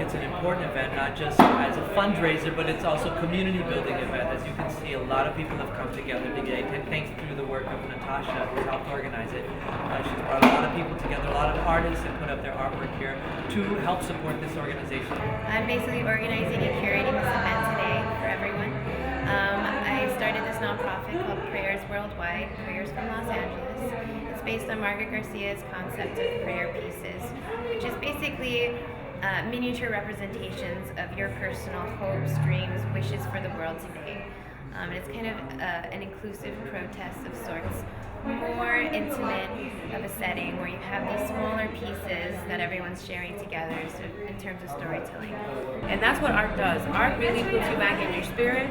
it's an important event, not just as a fundraiser, but it's also a community building event. As you can see, a lot of people have come together today, thanks through the work of Nataasja, who helped organize it. She's brought a lot of people together, a lot of artists have put up their artwork here to help support this organization. I'm basically organizing and curating this event today for everyone. I started this nonprofit called Prayers Worldwide, Prayers from Los Angeles. It's based on Margaret Garcia's concept of prayer pieces, which is basically miniature representations of your personal hopes, dreams, wishes for the world today. It's kind of an inclusive protest of sorts, more intimate of a setting where you have these smaller pieces that everyone's sharing together, so in terms of storytelling. And that's what art does. Art really puts you back in your spirit.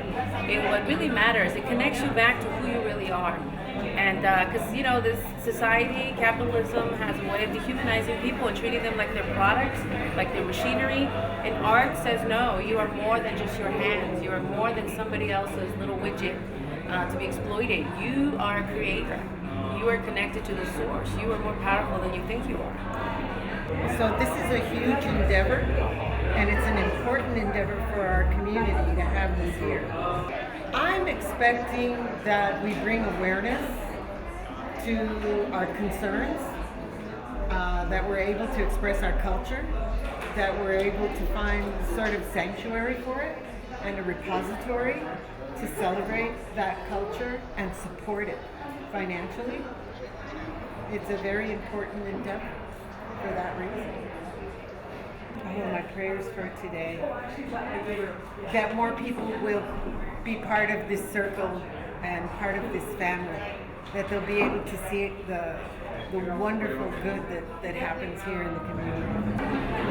What really matters, it connects you back to who you really are. And because, you know, this society, capitalism, has a way of dehumanizing people and treating them like they're products, like they're machinery. And art says, no, you are more than just your hands. You are more than somebody else's little widget to be exploited. You are a creator. You are connected to the source. You are more powerful than you think you are. So this is a huge endeavor, and it's an important endeavor for our community to have this here. I'm expecting that we bring awareness to our concerns, that we're able to express our culture, that we're able to find sort of sanctuary for it and a repository to celebrate that culture and support it financially. It's a very important endeavor for that reason. Oh, my prayers for today, that more people will be part of this circle and part of this family, that they'll be able to see the wonderful good that happens here in the community.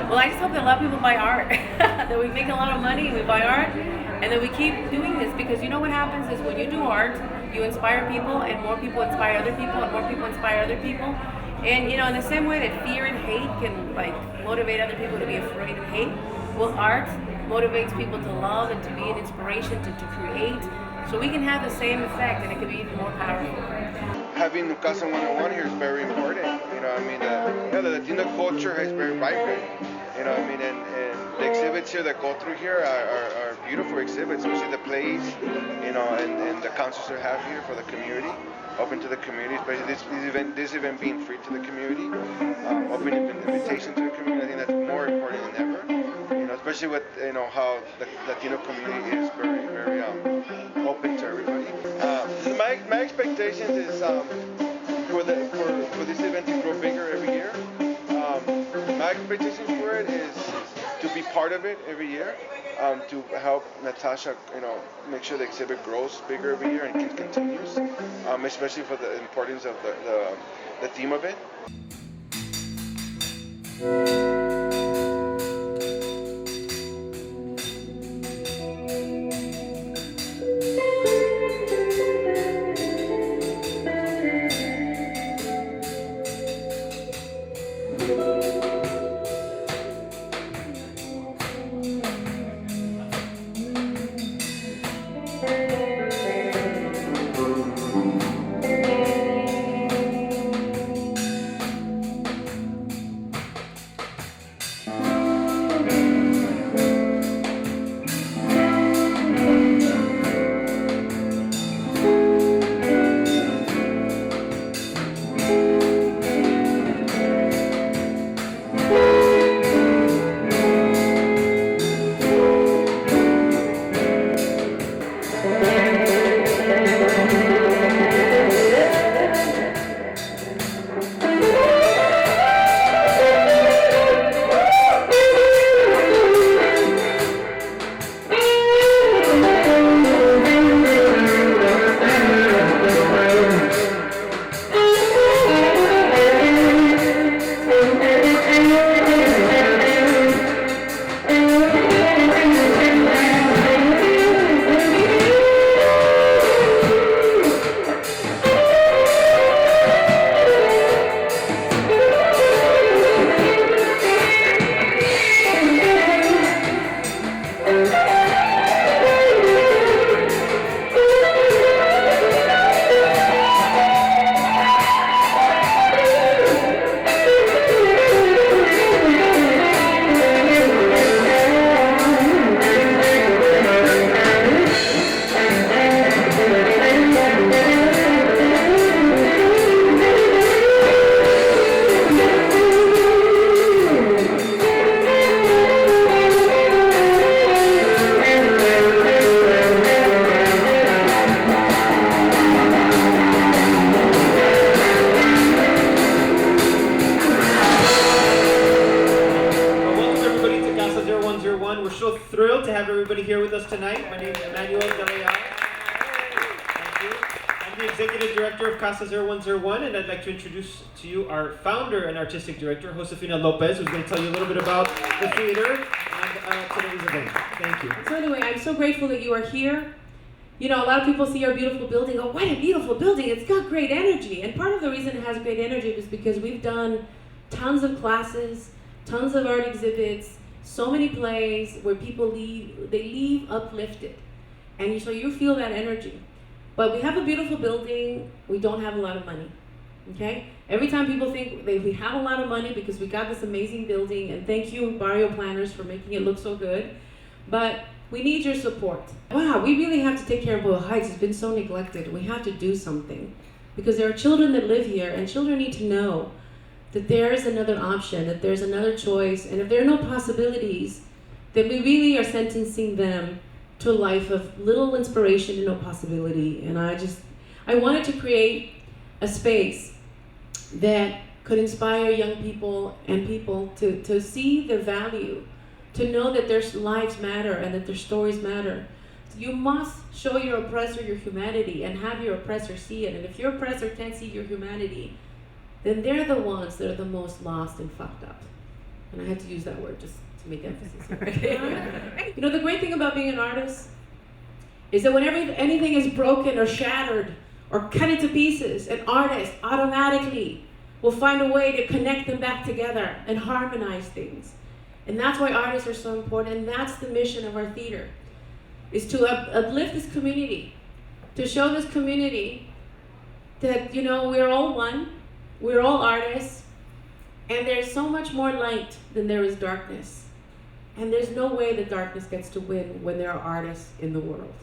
Well, I just hope that a lot of people buy art, that we make a lot of money and we buy art, and that we keep doing this, because you know what happens is when you do art, you inspire people, and more people inspire other people, and more people inspire other people. And you know, in the same way that fear and hate can like motivate other people to be afraid of hate, well, art motivates people to love and to be an inspiration to create. So we can have the same effect, and it can be even more powerful. Having Casa0101 here is very important. You know, I mean, the Latino culture is very vibrant. You know, I mean, and the exhibits here that go through here are beautiful exhibits, especially the plays, you know, and the concerts they have here for the community, open to the community, especially this event being free to the community, open invitation to the community. I think that's more important than ever. You know, especially with, you know, how the Latino community is very, very open to everybody. My expectations is for this event to grow bigger every year. My expectations for it is to be part of it every year, to help Nataasja, you know, make sure the exhibit grows bigger every year and continues, especially for the importance of the theme of it. tonight. My name is Emmanuel Galea. Thank you. I'm the Executive Director of Casa0101, and I'd like to introduce to you our founder and artistic director, Josefina Lopez, who's going to tell you a little bit about the theater and today's event. Thank you. So anyway, I'm so grateful that you are here. You know, a lot of people see our beautiful building and go, what a beautiful building, it's got great energy. And part of the reason it has great energy is because we've done tons of classes, tons of art exhibits, so many plays where people leave uplifted. And so you feel that energy. But we have a beautiful building, we don't have a lot of money, okay? Every time people think we have a lot of money because we got this amazing building, and thank you Barrio Planners for making it look so good, but we need your support. Wow, we really have to take care of Boyle Heights. It's been so neglected. We have to do something because there are children that live here, and children need to know that there is another option, that there's another choice, and if there are no possibilities, then we really are sentencing them to a life of little inspiration and no possibility. And I wanted to create a space that could inspire young people and people to see the value, to know that their lives matter and that their stories matter. You must show your oppressor your humanity and have your oppressor see it. And if your oppressor can't see your humanity, then they're the ones that are the most lost and fucked up. And I had to use that word just to make emphasis here. You know, the great thing about being an artist is that whenever anything is broken or shattered or cut into pieces, an artist automatically will find a way to connect them back together and harmonize things. And that's why artists are so important, and that's the mission of our theater, is to uplift this community, to show this community that, you know, we're all one, we're all artists, and there's so much more light than there is darkness. And there's no way that darkness gets to win when there are artists in the world.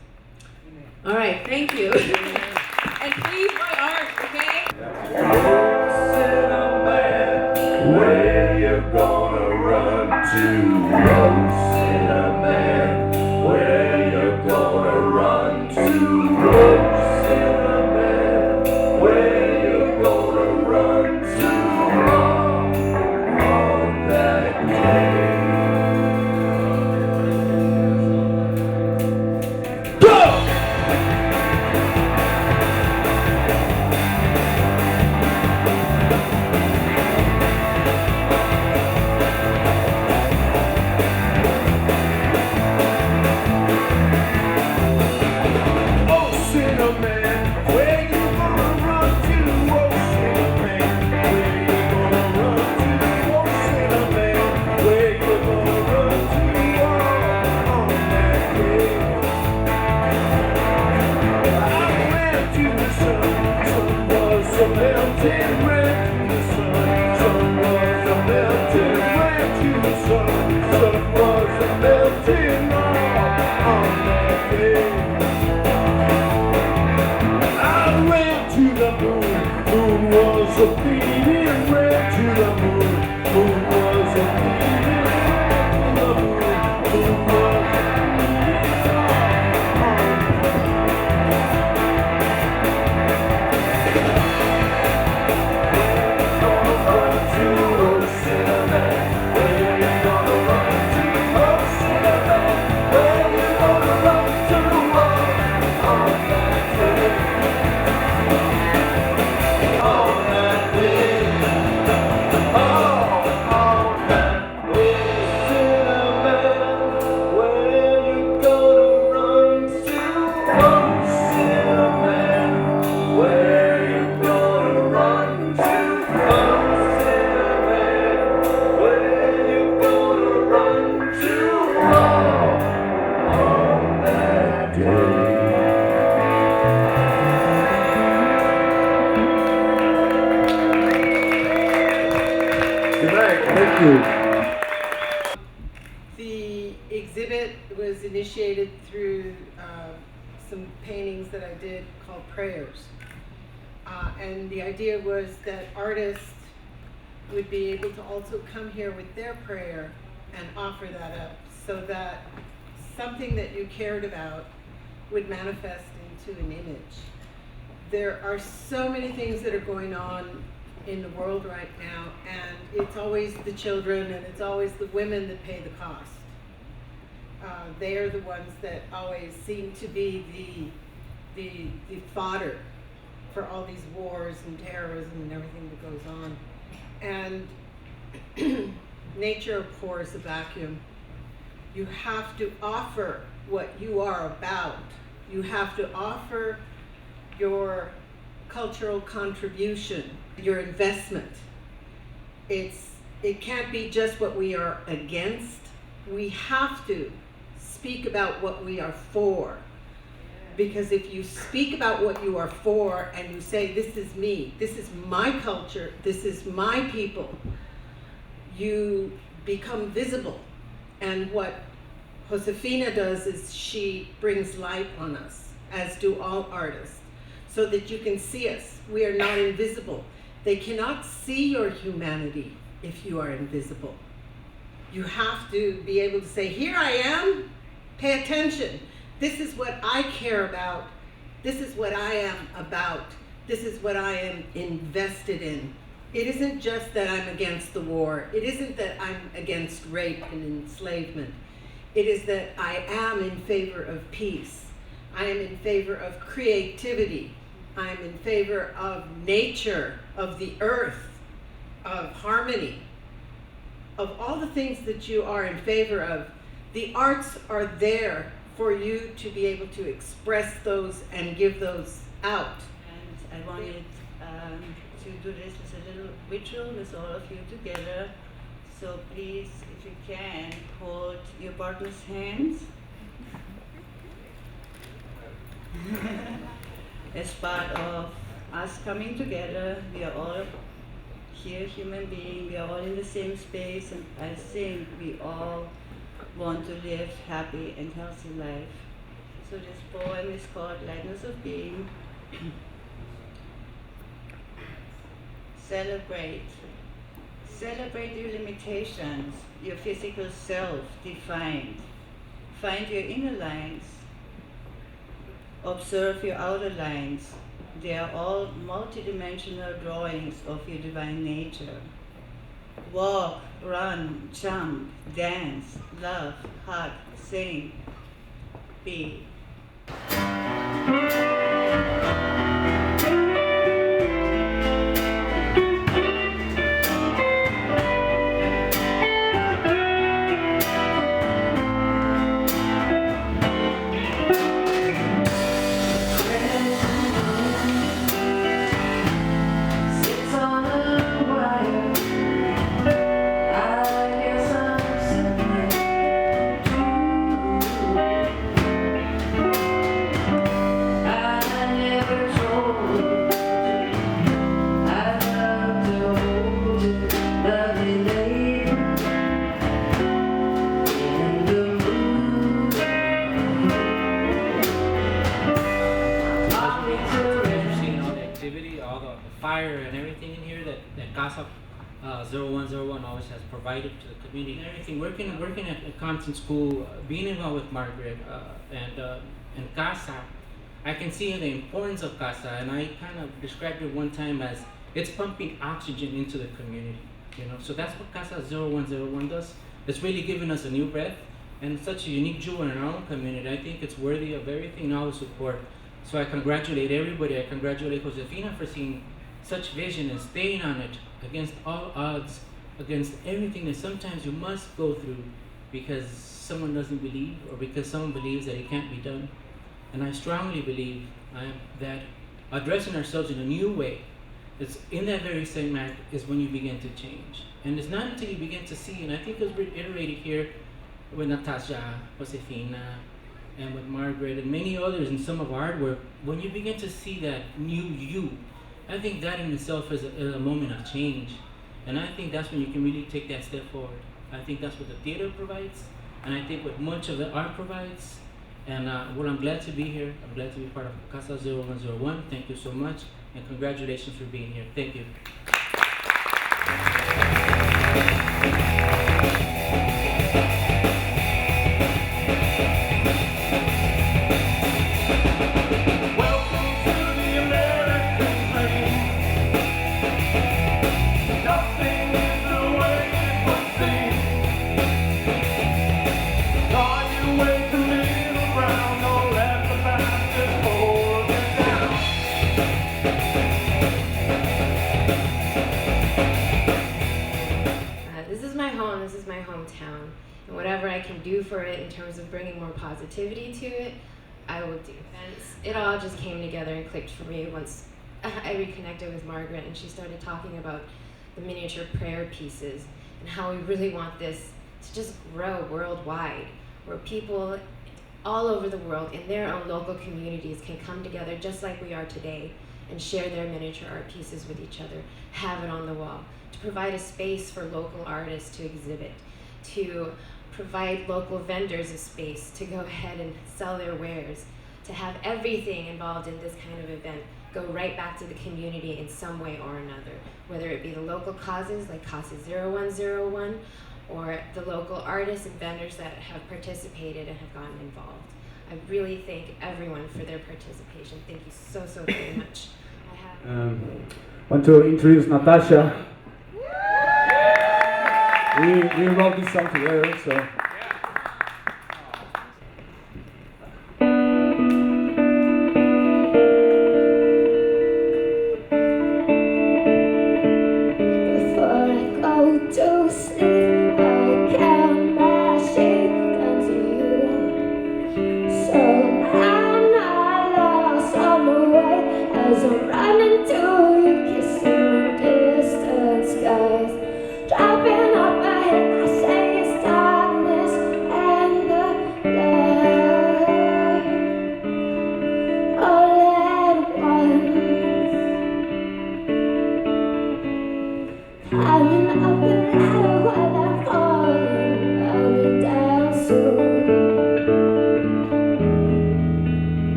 All right, thank you. And please buy art, okay? Where you gonna run to? Rose in a man. Where you gonna run to? Rose in a man. Where you gonna run to? On that day. Go! The exhibit was initiated through some paintings that I did called Prayers. And the idea was that artists would be able to also come here with their prayer and offer that up so that something that you cared about would manifest into an image. There are so many things that are going on in the world right now, and it's always the children and it's always the women that pay the cost. They are the ones that always seem to be the fodder for all these wars and terrorism and everything that goes on. And nature abhors a vacuum. You have to offer what you are about. You have to offer your cultural contribution, your investment. It can't be just what we are against. We have to speak about what we are for. Because if you speak about what you are for and you say, this is me, this is my culture, this is my people, you become visible. And what Josefina does is she brings light on us, as do all artists, so that you can see us. We are not invisible. They cannot see your humanity if you are invisible. You have to be able to say, here I am, pay attention. This is what I care about. This is what I am about. This is what I am invested in. It isn't just that I'm against the war. It isn't that I'm against rape and enslavement. It is that I am in favor of peace. I am in favor of creativity. I am in favor of nature, of the earth, of harmony, of all the things that you are in favor of. The arts are there for you to be able to express those and give those out. And I wanted to do this as a little ritual with all of you together. So please, if you can, hold your partner's hands. As part of us coming together, we are all here, human beings, we are all in the same space, and I think we all want to live happy and healthy life. So this poem is called Lightness of Being. Celebrate. Celebrate your limitations, your physical self defined. Find your inner lines. Observe your outer lines. They are all multidimensional drawings of your divine nature. Walk, run, jump, dance, love, hug, sing, be. Fire and everything in here that Casa 0101 always has provided to the community and everything. Working at Compton School, being involved with Margaret and Casa, I can see the importance of Casa, and I kind of described it one time as it's pumping oxygen into the community. So that's what Casa 0101 does. It's really giving us a new breath, and such a unique jewel in our own community. I think it's worthy of everything and all the support. So I congratulate everybody. I congratulate Josefina for seeing such vision and staying on it against all odds, against everything that sometimes you must go through because someone doesn't believe or because someone believes that it can't be done. And I strongly believe that addressing ourselves in a new way, it's in that very same act is when you begin to change. And it's not until you begin to see, and I think it was reiterated here with Nataasja, Josefina, and with Margaret and many others in some of our artwork, when you begin to see that new you, I think that in itself is a moment of change. And I think that's when you can really take that step forward. I think that's what the theater provides, and I think what much of the art provides. And well, I'm glad to be here. I'm glad to be part of Casa 0101. Thank you so much, and congratulations for being here. Thank you. Are you town. And whatever I can do for it in terms of bringing more positivity to it, I will do. And it all just came together and clicked for me once I reconnected with Margaret and she started talking about the miniature prayer pieces and how we really want this to just grow worldwide, where people all over the world in their own local communities can come together just like we are today and share their miniature art pieces with each other, have it on the wall, to provide a space for local artists to exhibit, to provide local vendors a space to go ahead and sell their wares, to have everything involved in this kind of event go right back to the community in some way or another, whether it be the local causes like Casa0101 or the local artists and vendors that have participated and have gotten involved. I really thank everyone for their participation. Thank you so very much. Want to introduce Nataasja. We wrote this song together, so.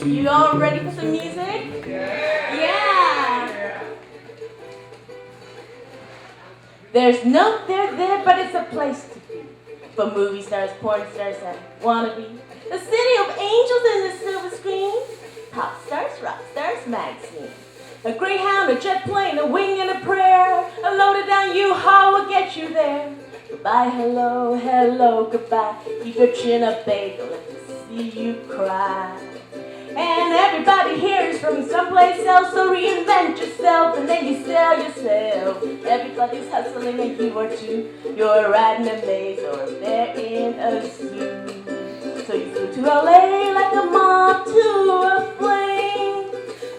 You all ready for some music? Yeah. There's no there, but it's a place to be. For movie stars, porn stars, and wannabe. The city of angels in the silver screen. Pop stars, rock stars, magazine. A greyhound, a jet plane, a wing and a prayer. A loaded down U-Haul will get you there. Goodbye, hello, hello, goodbye. Keep your chin up, babe, don't let me see you cry. And everybody here is from someplace else, so reinvent yourself and then you sell yourself. Everybody's hustling and you are too. You're riding a maze or they're in a zoo. So you flew to LA like a moth to a flame,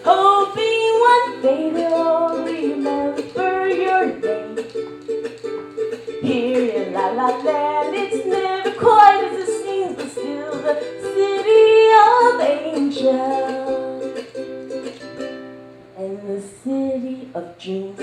hoping one day they'll all remember your name. Here in La La Land, it's never quite as it seems, but still the city of angels and the city of dreams.